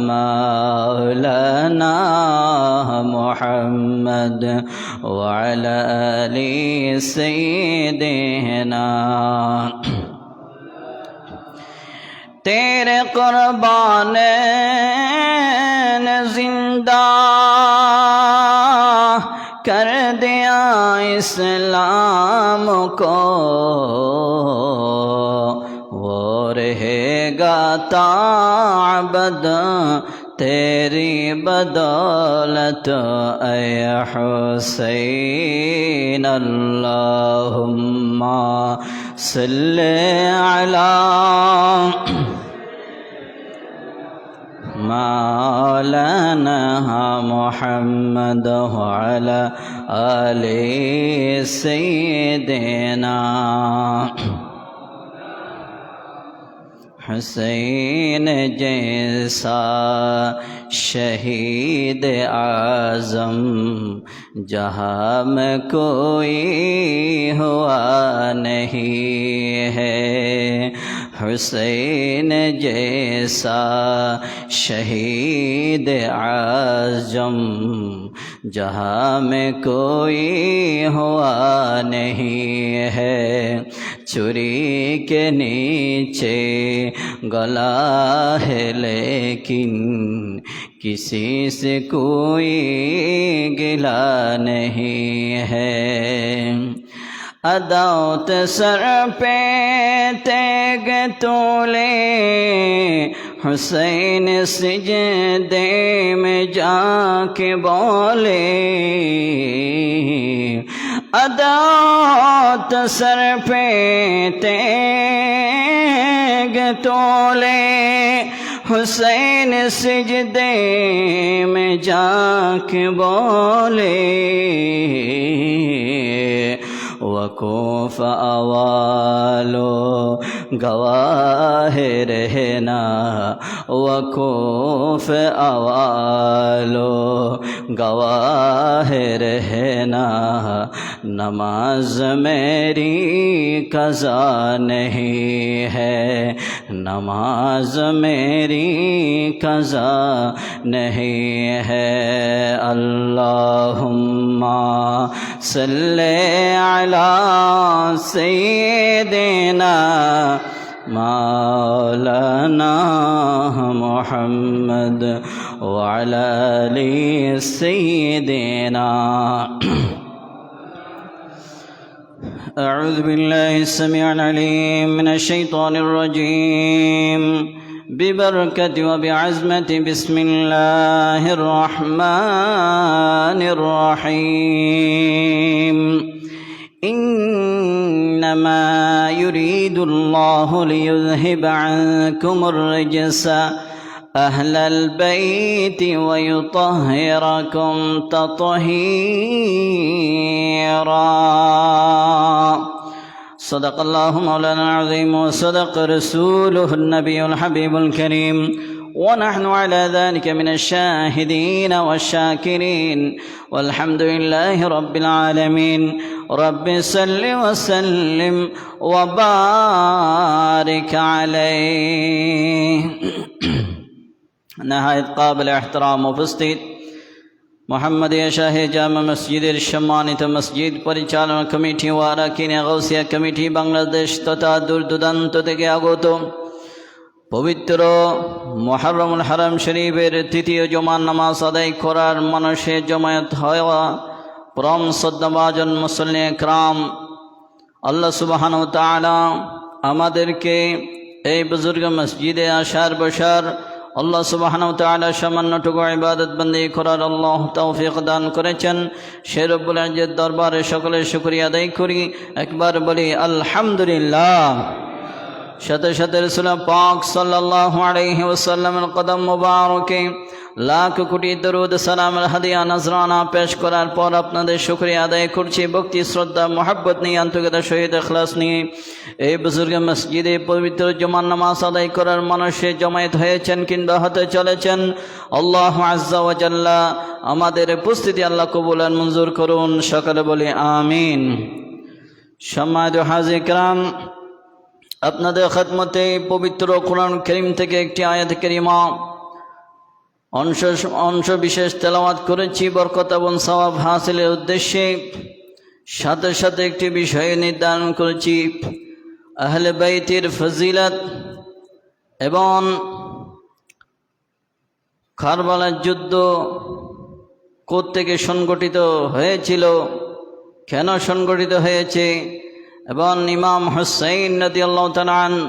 مولانا محمد وعلى آل سيدنا तेरे कुर्बान जिंदा कर दिया इस्लाम को, वो रहेगा ताबद तेरी बदौलत ऐ हुसैन। अल्लाहुम्मा सल्ले अला मौलाना मुहम्मद वअला आले सय्यिदना हुसैन जैसा शहीद आज़म जहाँ में कोई हुआ नहीं है। हुसैन जैसा शहीद आज़म जहाँ में कोई हुआ नहीं है। छुरी के नीचे गला है लेकिन किसी से कोई गिला नहीं है। अदावत सर पे तेग तोले हुसैन सिजदे में जाके बोले। अदावत सर पे तेग तोले हुसैन सिजदे में जाके बोले। वकूफ अवालो गवाह रहना, वकूफ अवालो गवाह रहना। नमाज मेरी कज़ा नहीं है, नमाज मेरी कज़ा नहीं है। अल्लाहुम्मा सल्ले अला सय्यिदिना मौलाना मुहम्मद वअला आलि सय्यिदिना। अऊज़ु बिल्लाहि अस्समीउल अलीम मिनश शैतानिर रजीम बिबरकति व बिअज़मति बिस्मिल्लाहिर रहमानिर रहीम। इन्नमा युरीदुल्लाहु लियुज़हिबा अन्कुमुर रिजस अहलल बैति व युतहिरकुम तत्हीरा। सदक़ल्लाहु मौलाना अज़ीम व सदक़ रसूलुहुन नबियुल हबीबुल करीम व नहनु अला ज़ालिका मिनश शाहिदीन वश्शाकिरीन वल्हम्दुलिल्लाहि रब्बिल आलमीन। रब्बि सल्लि व सल्लिम व बारिक अलैहि। नहायत काबिल एहतराम उपस्थित मोहम्मदिया शाह जामा मस्जिदेर सम्मानित मस्जिद परिचालना कमिटी व आराकीन गौसिया कमिटी बांग्लादेश तथा दूर दूराন্ত থেকে আগত पवित्र मुहर्रमुल हरम शरीफेर तृतीय जुमार नामाज आदाय करार मानसे जमायत हওয়া परम श्रद्धाभाजन मुसल्ली इकराम, अल्लाह सुबहानाहु व ताआला आमादेरके এই बुजुर्ग मस्जिदे आसार बसार अल्लाह सुबहानाहु व ताआला सामान्यटुकु इबादत बंदी करार अल्लाह तौफिक दान करेছেন। সেই রব্বুল ইজ্জত দরবারে সকলের শুকরিয়া আদায় করি। একবার বলি আলহামদুলিল্লাহ। সাথে সাথে রাসূল পাক সাল্লাল্লাহু আলাইহি ওয়াসাল্লামের কদম মোবারকে लाख कोटी दरूद सलाम हदिया नजराना पेश करार पर आपनादेर शुक्रिया आदाय करछि। भक्ति श्रद्धा मोहब्बत निये आंतरिकतार सहित इखलास निये এই বুজুর্গ মসজিদে পবিত্র জুমার নামাজ আদায় করার মানুষে জমায়েত হয়েছেন কিংবা হতে চলেছেন। আল্লাহ আজ্জা ওয়া জাল্লা আমাদের উপস্থিতি আল্লাহ কবুল আর মঞ্জুর করুন। সকলে বলি আমিন। সম্মানিত হাজির কিরাম, আপনাদের খিদমতে পবিত্র কোরআন কারীম থেকে একটি আয়াত কারিমা অংশ বিশেষ তেলাওয়াত করেছি বরকত এবং সওয়াব হাসিলের উদ্দেশ্যে। সাথে সাথে একটি বিষয় নির্ধারণ করেছি, আহলে বাইতের ফজিলত এবং কারবালার যুদ্ধ কোত্থেকে সংগঠিত হয়েছিল, কেন সংগঠিত হয়েছে, এবং ইমাম হুসাইন রাদিয়াল্লাহু তাআলা আনহু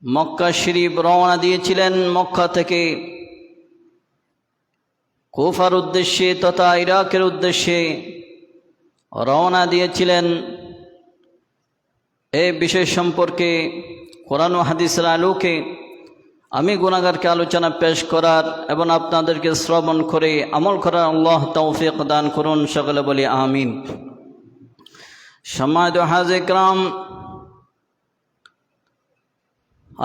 মক্কা শরীফ রওনা দিয়েছিলেন। মক্কা থেকে কুফার উদ্দেশ্যে তথা ইরাকের উদ্দেশ্যে রওনা দিয়েছিলেন। এই বিষয় সম্পর্কে কোরআন ও হাদিসের আলোকে আমি গুনাহগারকে আলোচনা পেশ করার এবং আপনাদেরকে শ্রবণ করে আমল করার আল্লাহ তৌফিক দান করুন। সকলে বলি আমিন। সম্মানিত হাজির ইকরাম,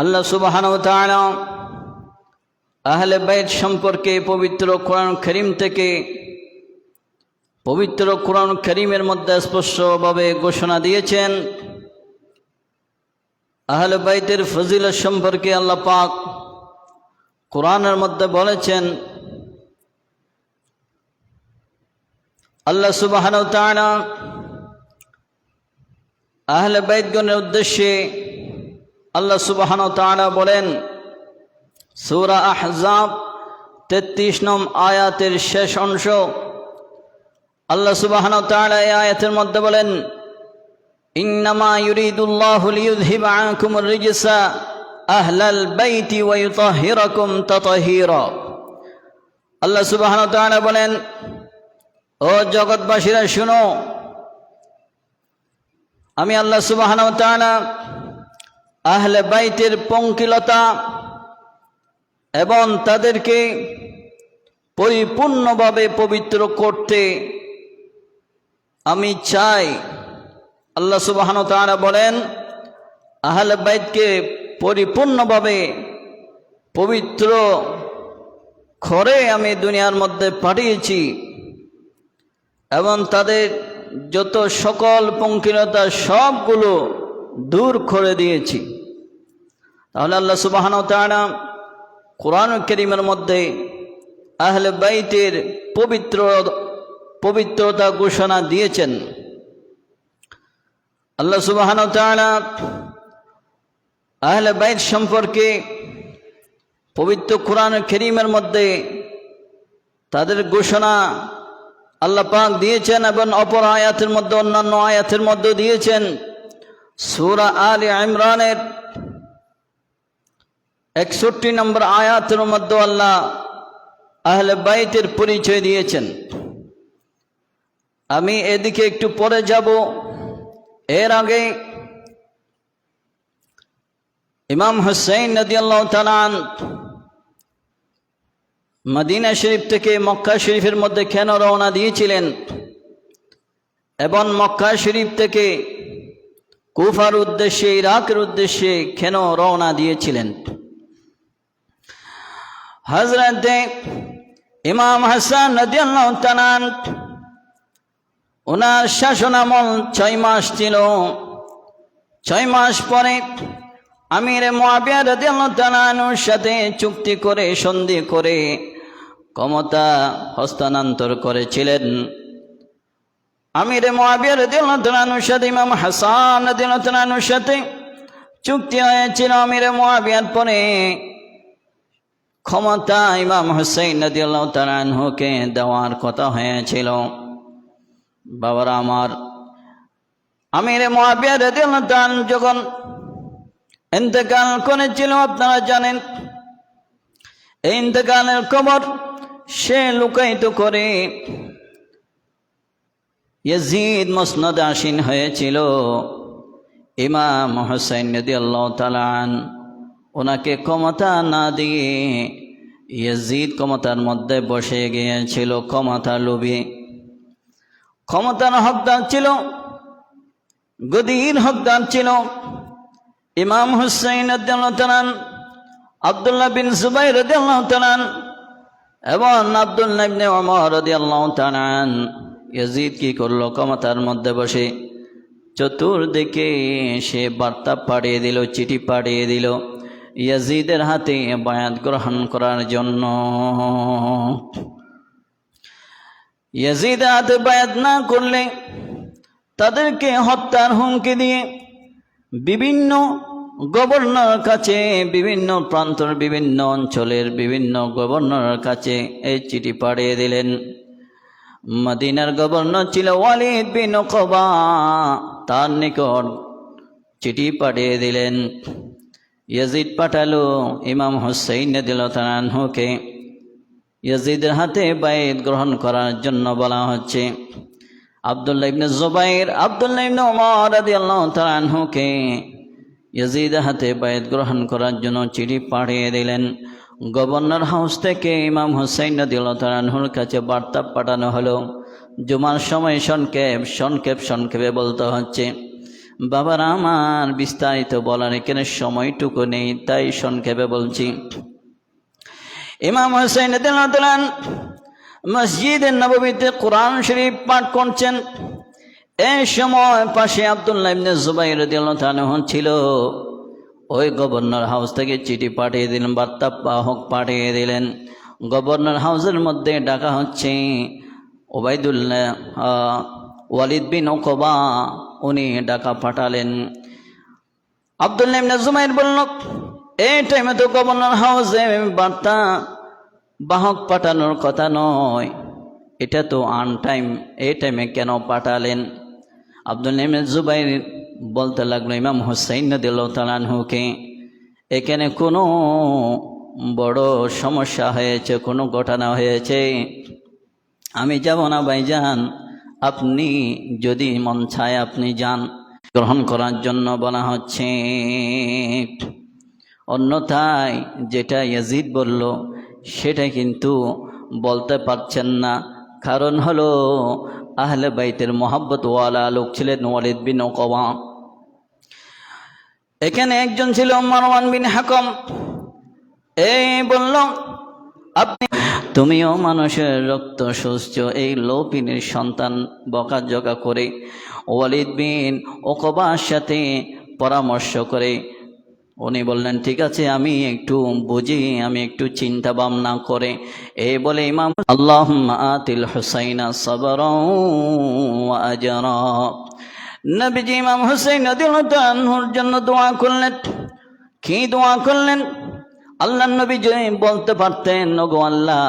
আল্লাহ সুবহানাহু ওয়া তাআলা আহলে বাইত সম্পর্কে পবিত্র কোরআন কারীম থেকে পবিত্র কোরআন কারীমের মধ্যে স্পষ্টভাবে ঘোষণা দিয়েছেন। আহলে বাইতের ফজিলত সম্পর্কে আল্লাহ পাক কোরআনের মধ্যে বলেছেন। আল্লাহ সুবহানাহু ওয়া তাআলা আহলে বাইতগণের উদ্দেশ্যে আল্লাহ সুবহানাহু ওয়া তাআলা বলেন, সূরা আহজাব 33 নং আয়াতের শেষ অংশ। আল্লাহ সুবহানাহু ওয়া তাআলা এই আয়াতের মধ্যে বলেন, ইন্নামা ইউরিদুল্লাহু লিইউযহিবা আনকুমুর রিজসা আহলাল বাইতি ওয়া ইউতাহহিরাকুম তাতাহীরা। আল্লাহ সুবহানাহু ওয়া তাআলা বলেন, ও জগৎবাসীরা শুনো, আমি আল্লাহ সুবহানাহু ওয়া তাআলা আহলে বাইতের পঙ্কিলতা এবং তাদেরকে পরিপূর্ণভাবে পবিত্র করতে আমি চাই। আল্লাহ সুবহানাহু ওয়া তাআলা বলেন, আহলে বাইতকে পরিপূর্ণভাবে পবিত্র করে আমি দুনিয়ার মধ্যে পাঠিয়েছি এবং তাদের যত সকল পঙ্কিলতা সবগুলো দূর করে দিয়েছি। তাহলে আল্লাহ সুবহানাহু ওয়া তাআলা কোরআন কারীমের মধ্যে আহলে বাইতের পবিত্রতা ঘোষণা দিয়েছেন। আল্লাহ সুবহানাহু ওয়া তাআলা আহলে বাইত সম্পর্কে পবিত্র কোরআন কারীমের মধ্যে তাদের ঘোষণা আল্লাহ পাক দিয়েছেন এবং অপর আয়াতের মধ্যে অন্যান্য আয়াতের মধ্যে দিয়েছেন। সূরা আলে ইমরানের 61 নম্বর আয়াতের মধ্যে আল্লাহ আহলে বাইতের পরিচয় দিয়েছেন। আমি এদিকে একটু পরে যাব। এর আগে ইমাম হুসাইন রাদিয়াল্লাহু তাআলা আনহু মদিনা শরীফ থেকে মক্কা শরীফের মধ্যে কেন রওনা দিয়েছিলেন এবং মক্কা শরীফ থেকে কুফার উদ্দেশ্যে ইরাকের উদ্দেশ্যে কেন রওনা দিয়েছিলেন। হযরত ইমাম হাসান রাদিয়াল্লাহু তাআলা আনহু ওনার শাসনামল 6 মাস ছিল। 6 মাস পরে আমির মুআবিয়া রাদিয়াল্লাহু তাআলা আনহুর সাথে চুক্তি করে সন্ধি করে ক্ষমতা হস্তান্তর করেছিলেন। আমির মুআবিয়া রাদিয়াল্লাহু তাআলা আনহুর সাথে ইমাম হাসান রাদিয়াল্লাহু তাআলা আনহুর সাথে চুক্তি হয়েছিল। আমির মুআবিয়ার পরে ক্ষমতা ইমাম হুসাইন রাদিয়াল্লাহু তাআলা আনহুকে দেওয়ার কথা হয়েছিল। বাবারা আমার, আমির মুআবিয়া রাদিয়াল্লাহু তাআলা আনহু যখন ইন্তেকাল করেছিল, আপনারা জানেন এই ইন্তেকালের খবর সে লুকায়িত করে ইয়াজিদ মসনদে আসীন হয়েছিল। ইমাম হুসাইন রাদিয়াল্লাহু তাআলা আনহু ওনাকে ক্ষমতা না দিয়ে ইয়াজিদ ক্ষমতার মধ্যে বসে গিয়েছিল। ক্ষমতা লোভী, ক্ষমতার হকদার ছিল, গদির হকদার ছিল। ইমাম হুসাইন রাদিয়াল্লাহু তাআলা আব্দুল্লাহ বিন জুবাইর রাদিয়াল্লাহু তাআলা এবং আব্দুল্লাহ ইবনে ওমর রাদিয়াল্লাহু তাআলা ইয়াজিদ কি করলো, ক্ষমতার মধ্যে বসে চতুর্দিকে সে বার্তা পাঠিয়ে দিল, চিঠি পাঠিয়ে দিল ইয়াজিদের হাতে বায়াত গ্রহণ করার জন্য। ইয়াজিদের হাতে বায়াত না করলে তাদেরকে হত্যার হুমকি দিয়ে বিভিন্ন গভর্নর কাছে, বিভিন্ন প্রান্তর, বিভিন্ন অঞ্চলের বিভিন্ন গভর্নরের কাছে এই চিঠি পাঠিয়ে দিলেন। মদিনার গভর্নর ছিল ওয়ালিদ বিন উকবা, তার নিকট চিঠি পাঠিয়ে দিলেন। ইয়াজিদ পাঠালো ইমাম হুসাইন রাদিয়াল্লাহু আনহুকে ইয়াজিদের হাতে বায়াত গ্রহণ করার জন্য বলা হচ্ছে। আব্দুল্লাহ ইবনে জুবাইর, আব্দুল্লাহ ইবনে ওমর রাদিয়াল্লাহু তাআলা আনহুকে ইয়াজিদের হাতে বায়াত গ্রহণ করার জন্য চিঠি পাঠিয়ে দিলেন। গভর্নর হাউস থেকে ইমাম হুসাইন রাদিয়াল্লাহু তাআলা আনহুর কাছে বার্তা পাঠানো হলো। জুমার সময় সংক্ষেপে বলতে হচ্ছে। বাবার আমার বিস্তারিত বলার এখানে সময়টুকু নেই, তাই সংক্ষেপে বলছি। ইমাম হুসাইন রাদিয়াল্লাহু তাআলা মসজিদে নববীতে কোরআন শরীফ পাঠ করছেন। এই সময় পাশে আব্দুল্লাহ ইবনে জুবাইর রাদিয়াল্লাহু তাআলা ছিল। ওই গভর্নর হাউস থেকে চিঠি পাঠিয়ে দিলেন, বার্তা বাহক পাঠিয়ে দিলেন। গভর্নর হাউসের মধ্যে ডাকা হচ্ছে ওয়ালিদ বিন উকবা, উনি ডাকা পাঠালেন। আব্দুল্লাহ ইবনে জুবাইর বলল, এই টাইমে তো গভর্নর হাউসে বার্তা বাহক পাঠানোর কথা নয়, এটা তো আনটাইম, এই টাইমে কেন পাঠালেন? আব্দুল্লাহ ইবনে জুবাইর বলতে লাগলো ইমাম হুসাইন রাদিয়াল্লাহু তাআলা আনহুকে, এখানে কোনো বড় সমস্যা হয়েছে, কোনো ঘটনা হয়েছে, আমি যাব না ভাইজান, আপনি যদি মন চায় আপনি যান, গ্রহণ করার জন্য বলা হচ্ছে। অন্যথায় যেটা ইয়াজিদ বলল সেটা কিন্তু বলতে পারছেন না, কারণ হলো আহলে বাইতের মহব্বত ওয়ালা লোক ছিলেন ওয়ালিদ বিন উকবা। এখানে একজন ছিল মারওয়ান বিন হাকম। এই বলল, আপনি তুমিও মানুষের রক্ত সুস্থ, এই লোপিনের সন্তান বকাঝকা করে ওয়ালিদ বিন উকবার সাথে পরামর্শ করে উনি বললেন, ঠিক আছে আমি একটু বুঝি, আমি একটু চিন্তা ভাবনা করে। এই বলে ইমাম আল্লাহুম্মা আতিল হুসাইনা সাবরান ওয়া আজরা, নবীজি ইমাম হুসাইন রাদিয়াল্লাহু তাআলা আনহুর জন্য দোয়া করলেন। কি দোয়া করলেন? আল্লাহর নবী যদি বলতে পারতেন, ওগো আল্লাহ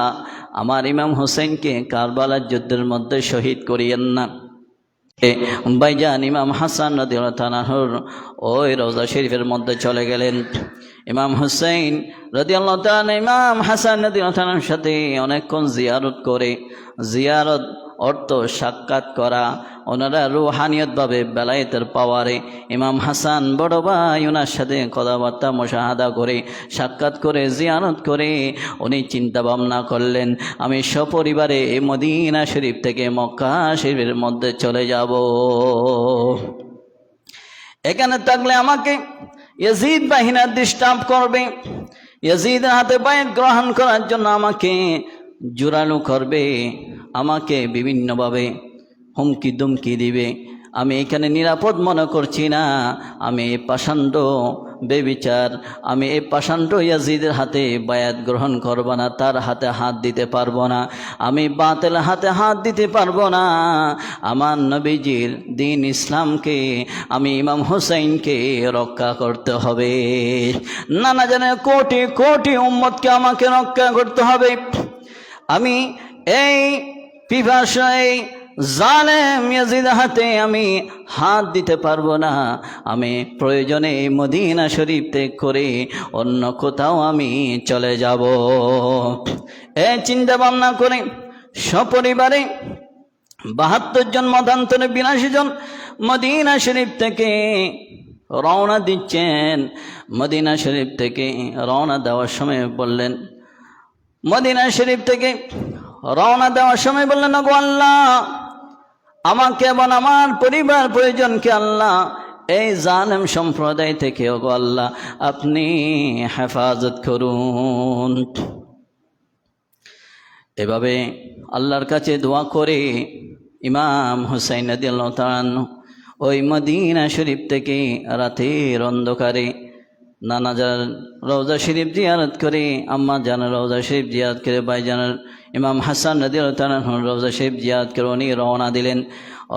আমার ইমাম হুসাইনকে কারবালার যুদ্ধের মধ্যে শহীদ করিয়েন না। ভাইজান ইমাম হাসান রাদিয়াল্লাহু তাআলা আনহুর ওই রওজা শরীফের মধ্যে চলে গেলেন। ইমাম হুসাইন রাদিয়াল্লাহু তাআলা ইমাম হাসান রাদিয়াল্লাহু তাআলার সাথে অনেকক্ষণ জিয়ারত করে, জিয়ারত অর্থ সাক্ষাৎ করা, ওনারা রুহানিয়তভাবে বেলায়েতের পাওয়ারে ইমাম হাসান বড় ভাই ওনার সাথে কথাবার্তা মুশাহাদা করে, সাক্ষাৎ করে, জিয়ারত করে উনি চিন্তা ভাবনা করলেন, আমি সপরিবারে এই মদিনা শরীফ থেকে মক্কা শরীফের মধ্যে চলে যাব। এখানে থাকলে আমাকে ইয়াজিদ বাহিনী ডিস্টার্ব করবে, ইয়াজিদের হাতে বায়াত গ্রহণ করার জন্য আমাকে জোরালো করবে, আমাকে বিভিন্নভাবে হুমকি দুমকি দিবে। আমি এখানে নিরাপদ মনে করছি না। আমি এই পাষাণ্ড বেবিচার, আমি এই পাষাণ্ড ইয়াজিদের হাতে বায়াত গ্রহণ করব না, তার হাতে হাত দিতে পারবো না, আমি বাতিল হাতে হাত দিতে পারবো না। আমার নবীজির দিন ইসলামকে, আমি ইমাম হুসাইনকে রক্ষা করতে হবে। নানা জানে কোটি কোটি উম্মতকে আমাকে রক্ষা করতে হবে। আমি এই পিপাসায় জালেম ইয়াজিদের হাতে আমি হাত দিতে পারবো না। আমি প্রয়োজনে মদিনা শরীফ ত্যাগ করে অন্য কোথাও আমি চলে যাব। এই চিন্তা ভাবনা করে সপরিবারে ৭২ জন মতান্তরে ৮২ জন মদিনা শরীফ থেকে রওনা দিচ্ছেন। মদিনা শরীফ থেকে রওনা দেওয়ার সময় বললেন, মদিনা শরীফ থেকে রওনা দেওয়ার সময় বললেন, ওগো আল্লাহ আমাকে এবং আমার পরিবার পরিজনকে আল্লাহ এই জালেম সম্প্রদায় থেকে ওগো আল্লাহ আপনি হেফাজত করুন। এভাবে আল্লাহর কাছে দোয়া করে ইমাম হুসাইন রাদিয়াল্লাহু তাআলা ওই মদিনা শরীফ থেকে রাতের অন্ধকারে নানা যান রওজা শরীফ জিয়ারত করে, আম্মা জানার রওজা শরীফ জিয়ারত করে, ভাইজানের ইমাম হাসান রাদিয়াল্লাহু তাআলা রওজা শরীফ জিয়ারত করে উনি রওনা দিলেন।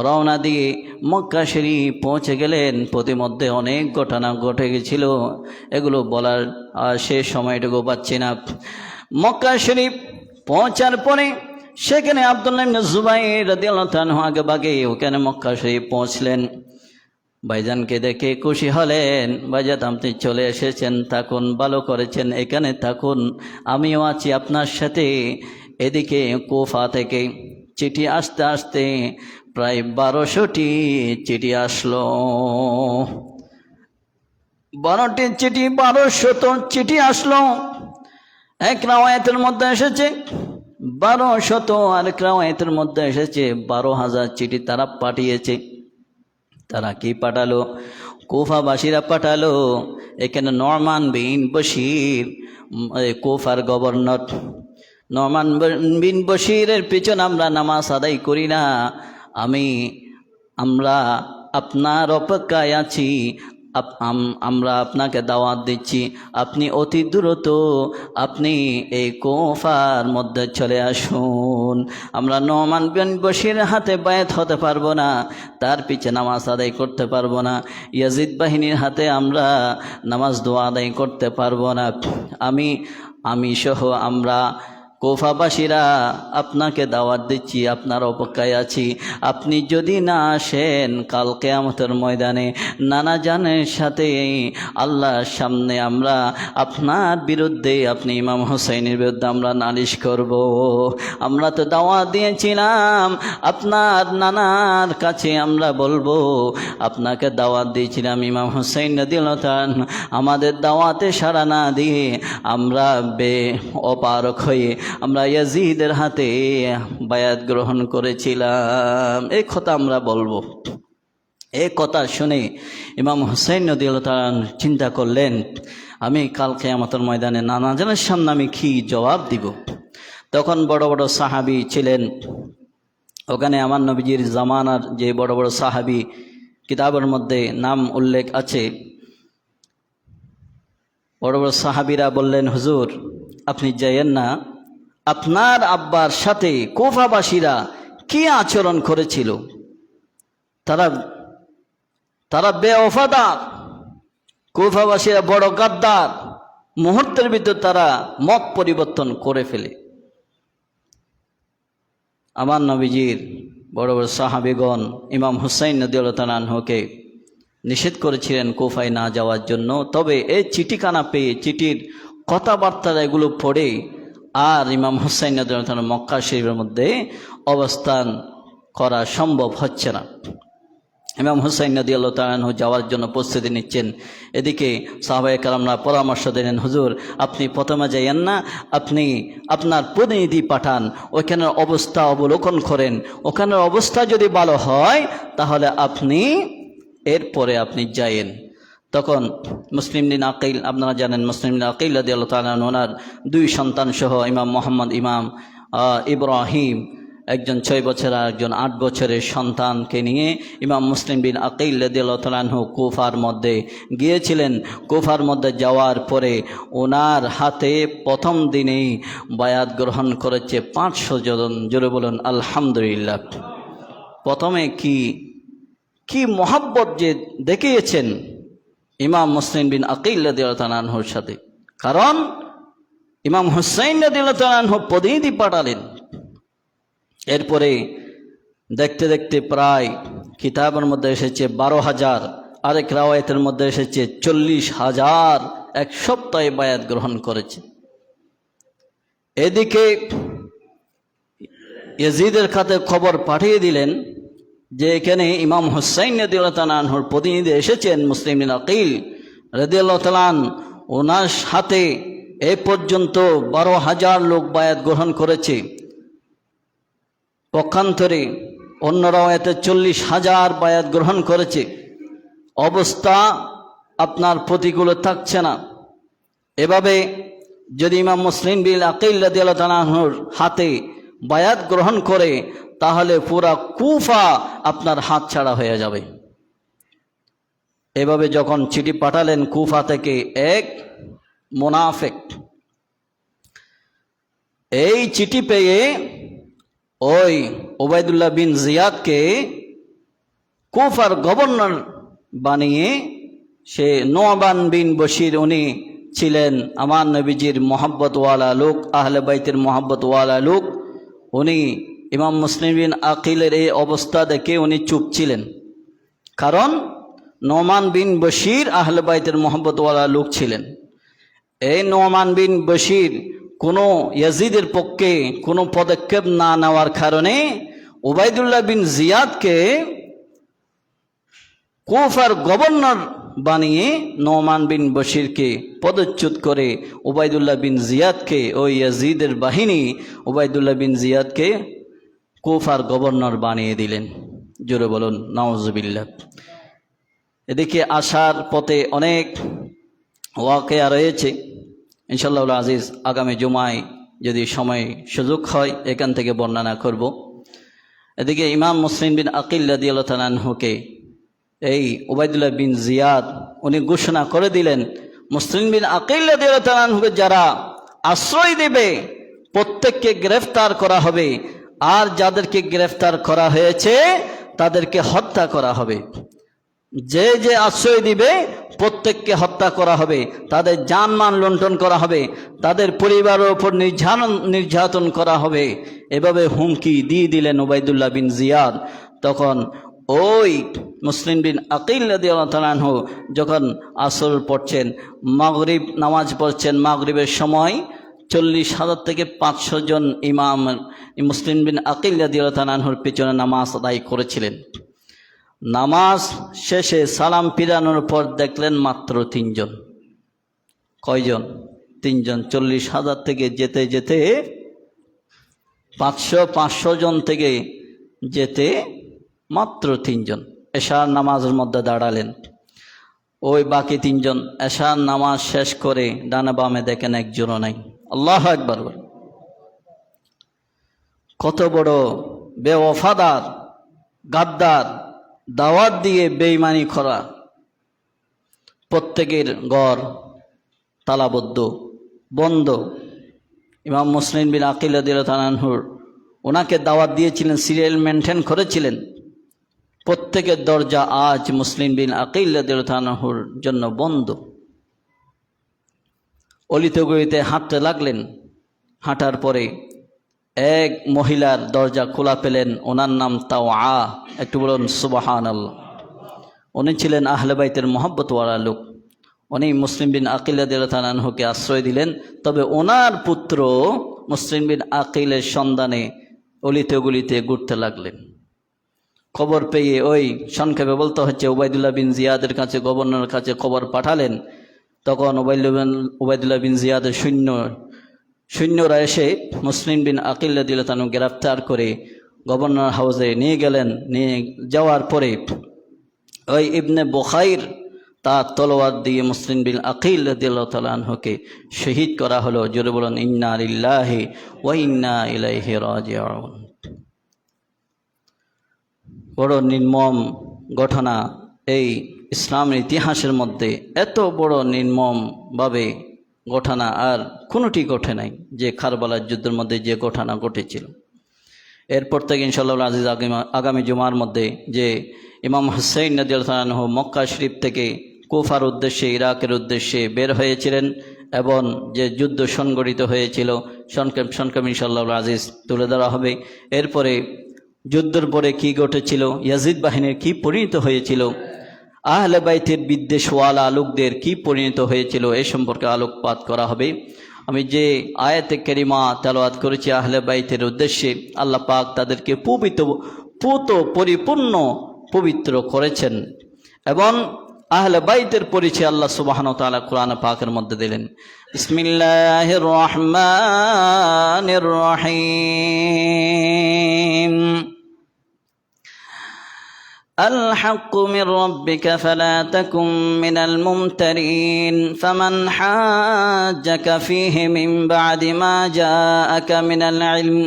রওনা দিয়ে মক্কা শরীফ পৌঁছে গেলেন। প্রতিমধ্যে অনেক ঘটনা ঘটে গেছিল, এগুলো বলার শেষ সময়টুকু পাচ্ছি না। মক্কা শরীফ পৌঁছার পরে সেখানে আব্দুল্লাহ ইবনে জুবাইর রাদিয়াল্লাহু তাআলা আগে ভাগে ওখানে মক্কা শরীফ পৌঁছলেন। ভাইজানকে দেখে খুশি হলেন, ভাইজান আপনি চলে এসেছেন, থাকুন, ভালো করেছেন, এখানে থাকুন, আমিও আছি আপনার সাথে। এদিকে কুফা থেকে চিঠি আসতে আসতে প্রায় 1200টি চিঠি আসলো। 12টি চিঠি, 1200 চিঠি আসলো। এক রাওয়ায়াতের মধ্যে এসেছে 1200, আর এক রাওয়ায়াতের মধ্যে এসেছে 12,000 চিঠি তারা পাঠিয়েছে। তারা কি পাঠালো? কুফাবাসীরা পাঠালো। এখানে নরমান বিন বশির, কুফার গভর্নর নরমান বিন বশিরের পিছনে আমরা নামাজ আদায় করি না, আমরা আপনার অপেক্ষায় আছি, আমরা আপনাকে দাওয়াত দিচ্ছি, আপনি অতি দ্রুত আপনি এই কুফার মধ্যে চলে আসুন। আমরা নরমান বিন বশিরের হাতে বায়াত হতে পারবো না, তার পিছে নামাজ আদায় করতে পারবো না, ইয়াজিদ বাহিনীর হাতে আমরা নামাজ দোয়া আদায় করতে পারবো না। আমি সহ আমরা কুফাবাসীরা আপনাকে দাওয়াত দিচ্ছি, আপনার অপেক্ষায় আছি। আপনি যদি না আসেন, কাল কিয়ামতের ময়দানে নানা জানের সাথে আল্লাহর সামনে আমরা আপনার বিরুদ্ধে, আপনি ইমাম হুসাইনের বিরুদ্ধে আমরা নালিশ করব। আমরা তো দাওয়াত দিয়েছিলাম আপনার নানার কাছে, আমরা বলবো আপনাকে দাওয়াত দিয়েছিলাম ইমাম হুসাইন রাদিয়াল্লাহু তাআলা, আমাদের দাওয়াতে সাড়া না দিয়ে আমরা অপারক হয়ে আমরা ইয়াজিদের হাতে বায়াত গ্রহণ করেছিলাম। এই কথা আমরা বলবো। এই কথা শুনে ইমাম হুসাইন রাদিয়াল্লাহু তাআলা চিন্তা করলেন, আমি কাল কিয়ামতের ময়দানে নানা জনের সামনে আমি কি জবাব দিব। তখন বড় বড় সাহাবী ছিলেন ওখানে, আমার নবীজির জামানার যে বড় বড় সাহাবী কিতাবের মধ্যে নাম উল্লেখ আছে। বড় বড় সাহাবীরা বললেন, হুজুর আপনি যাইয়েন না, আপনার আব্বার সাথে কুফাবাসীরা কি আচরণ করেছিল, তারা বেওফাদার, কুফাবাসীরা বড় গাদ্দার, মুহূর্তের ভিতর তারা মত পরিবর্তন করে ফেলে। আমার নবীজির বড় বড় সাহাবীগণ ইমাম হুসাইন রাদিয়াল্লাহু তাআলা আনহুকে নিষেধ করেছিলেন কুফায় না যাওয়ার জন্য। তবে এই চিঠিখানা পেয়ে, চিঠির কথাবার্তা এগুলো পড়ে আর ইমাম হুসাইন রাদিয়াল্লাহু তাআলা মক্কা শরীফের মধ্যে অবস্থান করা সম্ভব হচ্ছে না। ইমাম হুসাইন রাদিয়াল্লাহু তাআলা আনহু যাওয়ার জন্য প্রস্তুতি নিচ্ছেন। এদিকে সাহাবায়ে কেরামরা পরামর্শ দিলেন, হুজুর আপনি প্রথমে যাইয়েন না, আপনি আপনার প্রতিনিধি পাঠান, ওইখানের অবস্থা অবলোকন করেন, ওখানের অবস্থা যদি ভালো হয় তাহলে আপনি এরপরে আপনি যাইয়েন। তখন মুসলিম বিন আকিল, আপনারা জানেন মুসলিম বিন আকিল রাদিয়াল্লাহু তাআলা ওনার 2 সন্তান সহ ইমাম মোহাম্মদ, ইমাম ইব্রাহিম, একজন 6 বছর আর একজন 8 বছরের সন্তানকে নিয়ে ইমাম মুসলিম বিন আকিল রাদিয়াল্লাহু তাআলা আনহু কুফার মধ্যে গিয়েছিলেন। কুফার মধ্যে যাওয়ার পরে ওনার হাতে প্রথম দিনেই বায়াত গ্রহণ করেছে 500 জন। জোরে বলুন আলহামদুলিল্লাহ। প্রথমে কি মোহাব্বত যে দেখিয়েছেন ইমাম মুসলিম বিন আকিল রাদিয়াল্লাহু তাআলা আনহুর সাথে, কারণ ইমাম হুসাইন রাদিয়াল্লাহু তাআলা আনহু প্রতিনিধি পাঠালেন। এরপরে দেখতে দেখতে প্রায় কিতাবের মধ্যে এসেছে 12,000, আরেক রাওয়ায়াতের মধ্যে এসেছে 40,000 এক সপ্তাহে বায়াত গ্রহণ করেছে। এদিকে ইয়াজিদের কাছে খবর পাঠিয়ে দিলেন যে এখানে ইমাম হুসাইন রাদিয়াল্লাহু তাআলা আনহুর প্রতিনিধি এসেছেন মুসলিম বিন আকিল রাদিয়াল্লাহু তাআলা, ওনার হাতে এ পর্যন্ত 12,000 লোক বায়াত গ্রহণ করেছে। পক্ষান্তরে অন্য রাওয়ায়াতে 40,000 বায়াত গ্রহণ করেছে। অবস্থা আপনার প্রতিকূল থাকছে না। এভাবে যদি ইমাম মুসলিম বিন আকিল রাদিয়াল্লাহু তাআলা আনহুর হাতে বায়াত গ্রহণ করে তাহলে পুরা কুফা আপনার হাত ছাড়া হয়ে যাবে। এভাবে যখন চিঠি পাঠালেন কুফা থেকে এক মুনাফিক, এই চিঠি পেয়ে ওই উবাইদুল্লাহ বিন জিয়াদকে কুফার গভর্নর বানিয়ে, সে নোমান বিন বশির, উনি ছিলেন আমার নবীজির মোহাব্বতওয়ালা লোক, আহলে বাইতের মোহাব্বতওয়ালা লোক। উনি ইমাম মুসলিম বিন আকিলের এই অবস্থা দেখে উনি চুপ ছিলেন, কারণ নোমান বিন বশির আহলে বাইতের মোহাব্বতওয়ালা লোক ছিলেন। এই নোমান বিন বশির কোনো ইয়াজিদের পক্ষে কোনো পদক্ষেপ না নেওয়ার কারণে উবাইদুল্লাহ বিন জিয়াদকে কুফার গভর্নর বানিয়ে নোমান বিন বশিরকে পদচ্যুত করে উবাইদুল্লাহ বিন জিয়াদকে, ওই ইয়াজিদের বাহিনী উবাইদুল্লাহ বিন জিয়াদকে কুফার গভর্নর বানিয়ে দিলেন। জোরে বলুন নাউজুবিল্লাহ। এদিকে আসার পথে অনেক ওয়াকিয়া রয়েছে, ইনশাআল্লাহ আজিজ আগামী জুমায় যদি সময় সুযোগ হয় এখান থেকে বর্ণনা করব। এদিকে ইমাম মুসলিম বিন আকিল রাদিয়াল্লাহু তাআলা আনহুকে এই উবাইদুল্লাহ বিন জিয়াদ উনি ঘোষণা করে দিলেন, মুসলিম বিন আকিল রাদিয়াল্লাহু তাআলা আনহুকে যারা আশ্রয় দেবে প্রত্যেককে গ্রেফতার করা হবে, আর যাদেরকে গ্রেফতার করা হয়েছে তাদেরকে হত্যা করা হবে। যে যে আশ্রয় দিবে প্রত্যেককে হত্যা করা হবে, তাদের জানমাল লুণ্ঠন করা হবে, তাদের পরিবারের উপর নির্যাতন করা হবে। এভাবে হুমকি দিয়ে দিলেন উবাইদুল্লাহ বিন জিয়াদ। তখন ওই মুসলিম বিন আকিল রাদিয়াল্লাহু তাআলা আনহু যখন আসর পড়ছেন, মাগরিব নামাজ পড়ছেন, মাগরিবের সময় 40,000 থেকে 500 জন ইমাম মুসলিম বিন আকিল রাদিয়াল্লাহু তাআলা আনহুর পিছনে নামাজ আদায় করেছিলেন। নামাজ শেষে সালাম ফিরানোর পর দেখলেন মাত্র 3 জন। কয়জন? 3 জন। 40,000 থেকে যেতে যেতে 500 জন থেকে যেতে মাত্র 3 জন। এশার নামাজের মধ্যে দাঁড়ালেন, ওই বাকি 3 জন এশার নামাজ শেষ করে ডানে বামে দেখেন একজনও নাই। আল্লাহু আকবার। কত বড় বেওয়াফাদার, গাদ্দার, দাওয়াত দিয়ে বেঈমানি করা। প্রত্যেকের ঘর তালাবদ্ধ, বন্ধ। ইমাম মুসলিম বিন আকিল রাদিয়াল্লাহু তাআলা আনহুর ওনাকে দাওয়াত দিয়েছিলেন, সিরিয়াল মেনটেন করেছিলেন। প্রত্যেকের দরজা আজ মুসলিম বিন আকিল রাদিয়াল্লাহু তাআলা আনহুর জন্য বন্ধ। অলিতে গলিতে হাঁটতে লাগলেন। হাঁটার পরে এক মহিলার দরজা খোলা পেলেন, ওনার নাম তাওয়া। একটু বলুন সুবহানাল্লাহ। উনি ছিলেন আহলে বাইতের মোহাব্বতওয়ালা লোক। উনি মুসলিম বিন আকিল রাদিয়াল্লাহু তাআলা আনহুকে আশ্রয় দিলেন। তবে ওনার পুত্র মুসলিম বিন আকিলের সন্ধানে অলিতে গলিতে ঘুরতে লাগলেন। খবর পেয়ে, ওই সংক্ষেপে বলতে হচ্ছে, উবাইদুল্লাহ বিন জিয়াদের কাছে, গভর্নরের কাছে খবর পাঠালেন। তখন উবাইদুল্লাহ বিন জিয়াদের সৈন্যরা এসে মুসলিম বিন আকিল রাদিয়াল্লাহু তাআলা গ্রেফতার করে গভর্নর হাউসে নিয়ে গেলেন। নিয়ে যাওয়ার পরে ওই ইবনে বুখাইর তার তলোয়ার দিয়ে মুসলিম বিন আকিল রাদিয়াল্লাহু তাআলা আনহুকে শহীদ করা হলো। জোরে বলুন ইন্না লিল্লাহি ওয়া ইন্না ইলাইহি রাজিউন। বড় নির্মম ঘটনা এই ইসলামের ইতিহাসের মধ্যে। এত বড় নির্মমভাবে ঘটনা আর কোনোটি ঘটে নাই, যে কারবালার যুদ্ধের মধ্যে যে ঘটনা ঘটেছিল। এরপর থেকে ইনশাআল্লাহ আজিজ আগামী জুমার মধ্যে যে ইমাম হুসাইন রাদিয়াল্লাহু তাআলা আনহু মক্কা শরীফ থেকে কুফার উদ্দেশ্যে, ইরাকের উদ্দেশ্যে বের হয়েছিলেন এবং যে যুদ্ধ সংগঠিত হয়েছিল সংক্ষেপ ইনশাআল্লাহ আজিজ তুলে ধরা হবে। এরপরে যুদ্ধের পরে কি ঘটেছিল, ইয়াজিদ বাহিনীর কি পরিণত হয়েছিল, আহলে বাইতের বিদ্বেষওয়ালা লোকদের কি পরিণত হয়েছিল, এই সম্পর্কে আলোকপাত করা হবে। আমি যে আয়াতে কারিমা তেলাওয়াত করেছি আহলে বাইতের উদ্দেশ্যে, আল্লাহ পাক তাদেরকে পরিপূর্ণ পবিত্র করেছেন এবং আহলে বাইতের পরিচয় আল্লাহ সুবহানাহু ওয়া তাআলা কোরআন পাকের মধ্যে দিলেন। বিসমিল্লাহির রহমানির রহিম। الحق من ربك فلا تكن من الممترين فمن حاجك فيه من بعد ما جاءك من العلم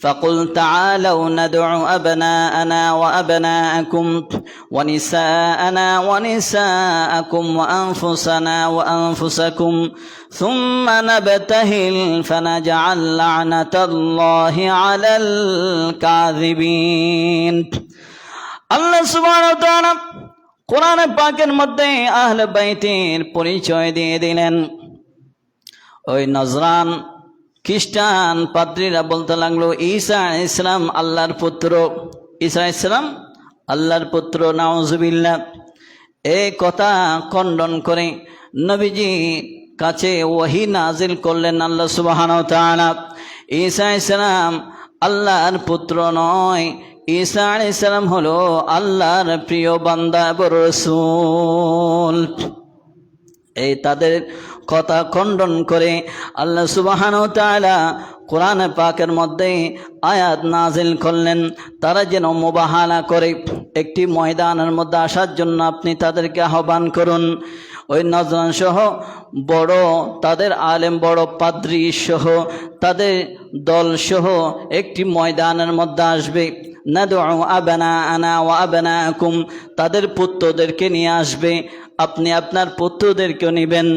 فقل تعالوا ندع أبناءنا وأبناءكم ونساءنا ونساءكم وأنفسنا وأنفسكم ثم نبتهل فنجعل لعنة الله على الكاذبين আল্লাহ সুবহানাহু ওয়া তাআলা কোরআনে পাকের মধ্যে আহলে বাইতের পরিচয় দিয়ে দিলেন। ওই নজরান খ্রিস্টান পাদ্রীরা বলতে লাগলো ঈসা আলাইহিস সালাম আল্লাহর পুত্র, ঈসা আলাইহিস সালাম আল্লাহর পুত্র, নাউজুবিল্লাহ। এই কথা খণ্ডন করে নবীজি কাছে ওহী নাজিল করলেন আল্লাহ সুবহানাহু ওয়া তাআলা। ঈসা আলাইহিস সালাম আল্লাহর পুত্র নয়, ঈসা আলাইহিস সালাম হলো আল্লাহর প্রিয় বান্দা এবং রাসূল। এই তাদের কথা খণ্ডন করে আল্লাহ সুবহানাহু ওয়া তাআলা কোরআন পাকের মধ্যে আয়াত নাজিল করলেন। তারা যেন মুবাহালা করে একটি ময়দানের মধ্যে আসার জন্য আপনি তাদেরকে আহ্বান করুন। ওই নজরান সহ বড় তাদের আলেম, বড় পাদ্রী সহ তাদের দল সহ একটি ময়দানের মধ্যে আসবে। নাদউ আবনাআনা ওয়া আবনাআকুম, তাদের পুত্রদেরকে নিয়ে আসবে, আপনি আপনার পুত্রদেরকেও নেবেন,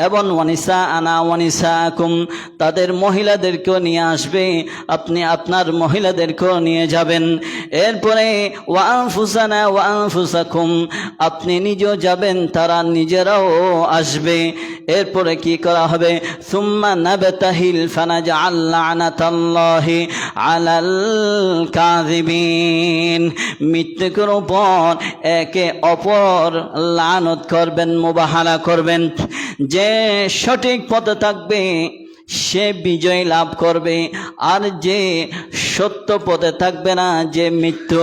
এবং ওয়ানিসা আনা ওয়ানিসাকুম, তাদের মহিলাদেরকেও নিয়ে আসবে, আপনি আপনার মহিলাদেরকেও নিয়ে যাবেন। এরপরে ওয়া আনফুসানা ওয়া আনফুসাকুম, আপনি নিজেও যাবেন, তারা নিজেরাও আসবে। এরপরে কি করা হবে? সুম্মা নাবতাহিল ফানাজআল লা'নাতাল্লাহি আলাল কাযিবিন, মৃত্যুর উপর একে অপর লানত করবেন, মুবাহালা করবেন। যে সঠিক পথে থাকবে সে বিজয় লাভ করবে, আর যে সত্য পথে থাকবে না, যে মৃত্যু,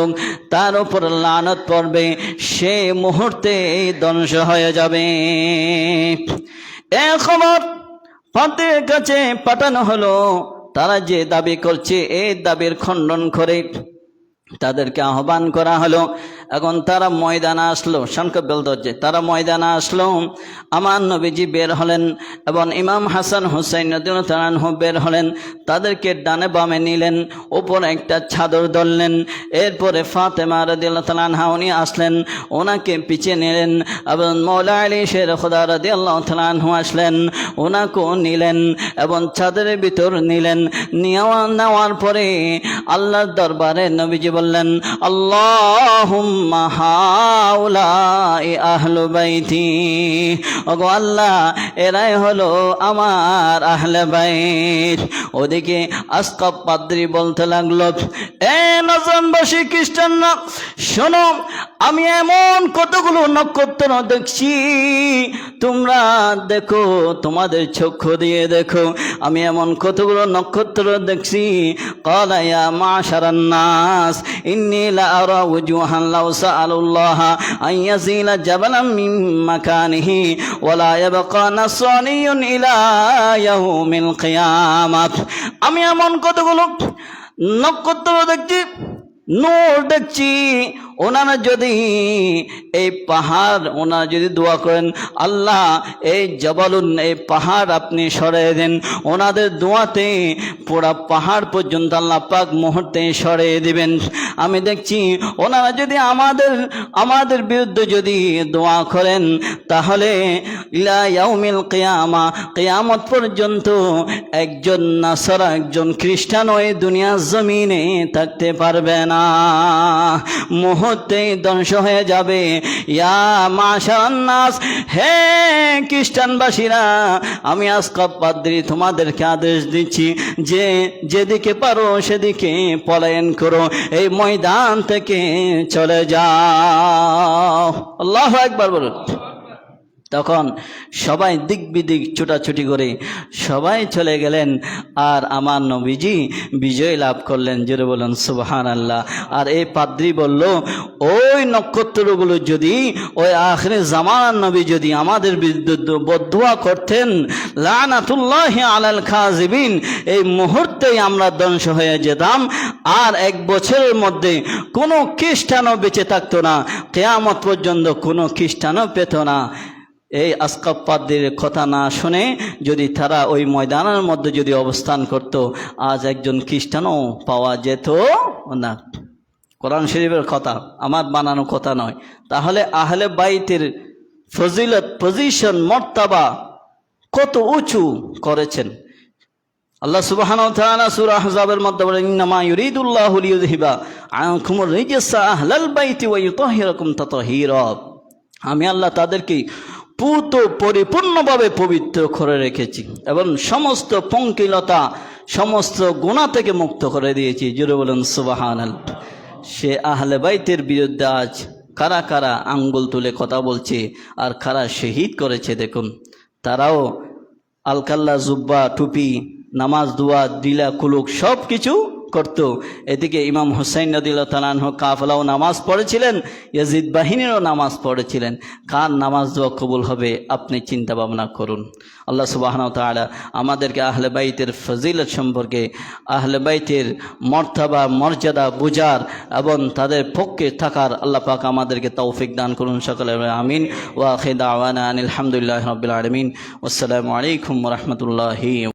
তার উপর লানত পড়বে, সে মুহূর্তে ধ্বংস হয়ে যাবে। এই খবর পাদ্রীর কাছে পাঠানো হলো। তারা যে দাবি করছে এই দাবির খণ্ডন করে তাদেরকে আহ্বান করা হলো। এখন তারা ময়দানে আসলো, সংক্ষেপ বলতে হচ্ছে, তারা ময়দানে আসলো। আমার নবীজি বের হলেন এবং ইমাম হাসান হুসাইন রাদিয়াল্লাহু তাআলা আনহু বের হলেন। তাদেরকে ডানে বামে নিলেন, উপরে একটা চাদর ধরলেন। এরপরে ফাতেমা রাদিয়াল্লাহু তাআলা আনহা উনি আসলেন, ওনাকে পিছিয়ে নিলেন, এবং মওলা আলী শের খুদা রাদিয়াল্লাহু তাআলা আনহু আসলেন, ওনাকেও নিলেন এবং চাদরের ভিতর নিলেন। নেওয়ার পরে আল্লাহর দরবারে নবীজি বললেন, আল্লাহুম্মা হাউলাই আহলু বাইতি, ওগো আল্লাহ এরাই হলো আমার আহলে বাইত। ওদিকে আসকাপ পাদ্রী বলতে লাগলো, এ নজরানবাসী খ্রিস্টানরা শোনো, আমি এমন কতগুলো নক্ষত্র দেখছি, তোমরা দেখো, তোমাদের চক্ষু দিয়ে দেখো, আমি এমন কতগুলো নক্ষত্র দেখছি। ক্বালা ইয়া মা'শারান নাস ইন্নী লা আরা ওয়াজুহান লাউ সাআলুল্লাহা আন ইয়াজিলা জাবালান মিন মাকানিহি ওয়া লা ইয়াবকা নাসরানিয়ুন ইলা ইয়াউমিল কিয়ামাত। আমি এমন কতগুলো নক্ষত্র দেখছি, নূর দেখছি। ওনারা যদি এই পাহাড়, ওনারা যদি দোয়া করেন, আল্লাহ এই জবালুন, এই পাহাড় আপনি সরিয়ে দেন, ওনাদের দোয়াতে পুরা পাহাড় পর্যন্ত আল্লাহ পাক মুহূর্তে সরিয়ে দিবেন। আমি দেখছি ওনারা যদি আমাদের বিরুদ্ধে যদি দোয়া করেন, তাহলে ইলা ইয়াউমিল কিয়ামা, কিয়ামত পর্যন্ত একজন নাসারা, একজন খ্রিস্টান ওই দুনিয়ার জমিনে থাকতে পারবে না, মুহূর্তে ধ্বংস হয়ে যাবে। ইয়া মা'শারান নাস, হে খ্রিস্টানবাসীরা, আমি আসকাপ পাদ্রী তোমাদেরকে আদেশ দিচ্ছি যে যেদিকে পারো সেদিকে পলায়ন করো, এই ময়দান থেকে চলে যাও। আল্লাহু আকবার বলুন। তখন সবাই দিক বিদিক ছুটাছুটি করে সবাই চলে গেলেন, আর আমার নবীজি বিজয় লাভ করলেন। জোরে বলুন সুবহানাল্লাহ। আর এই পাদ্রী বলল, ওই নক্ষত্রগুলো যদি ওই আখিরে জামানার নবী যদি আমাদের বিরুদ্ধে বদদুয়া করতেন, লানাতুল্লাহি আলাল কাযিবিন, এই মুহূর্তেই আমরা ধ্বংস হয়ে যেতাম, আর 1 বছরের মধ্যে কোনো খ্রিস্টানও বেঁচে থাকতো না, কিয়ামত পর্যন্ত কোনো খ্রিস্টানও পেত না। এই আসকাবদের কথা না শুনে যদি তারা ওই ময়দানের মধ্যে যদি অবস্থান করত, আজ একজন খ্রিস্টানও পাওয়া যেত না। কোরআন শরীফের কথা, আমার বানানো কথা নয়। তাহলে আহলে বাইতের ফজিলত, পজিশন, মর্তাবা কত উঁচু করেছেন আল্লাহ সুবহানাহু ওয়া তাআলা সূরা আহজাবের মধ্যে বলেন, ইন্নামা ইউরিদুল্লাহু লিইয়ুযহিবা আনকুমুর রিজসা আহলাল বাইতি ওয়া ইউতাহহিরাকুম তাতাহীরা। আমি আল্লাহ তাদেরকে পরিপূর্ণভাবে পবিত্র করে রেখেছি এবং সমস্ত পঙ্কিলতা, সমস্ত গুনাহ থেকে মুক্ত করে দিয়েছি। জোরে বলেন সুবহানাল্লাহ। সে আহলে বাইতের বিরুদ্ধে আজ কারা কারা আঙ্গুল তুলে কথা বলছে আর কারা শহীদ করেছে দেখুন। তারাও আলকাল্লা, জুব্বা, টুপি, নামাজ, দোয়া, দিলা, কুলুক সব কিছু করত। এদিকে ইমাম হুসাইন রাদিয়াল্লাহু তাআলা আনহু কাফেলাও নামাজ পড়েছিলেন, ইয়াজিদ বাহিনীরও নামাজ পড়েছিলেন। কার নামাজ দোয়া কবুল হবে আপনি চিন্তা ভাবনা করুন। আল্লাহ সুবহানাহু ওয়া তাআলা আমাদেরকে আহলে বাইতের ফজিলত সম্পর্কে, আহলে বাইতের মর্তবা, মর্যাদা বুঝার এবং তাদের পক্ষে থাকার আল্লাহ পাক আমাদেরকে তৌফিক দান করুন। সকলে আমিন। ওয়া আখিরু দাওয়ানা আনিল হামদুলিল্লাহি রাব্বিল আলামিন। আসসালামু আলাইকুম ওয়া রাহমাতুল্লাহি।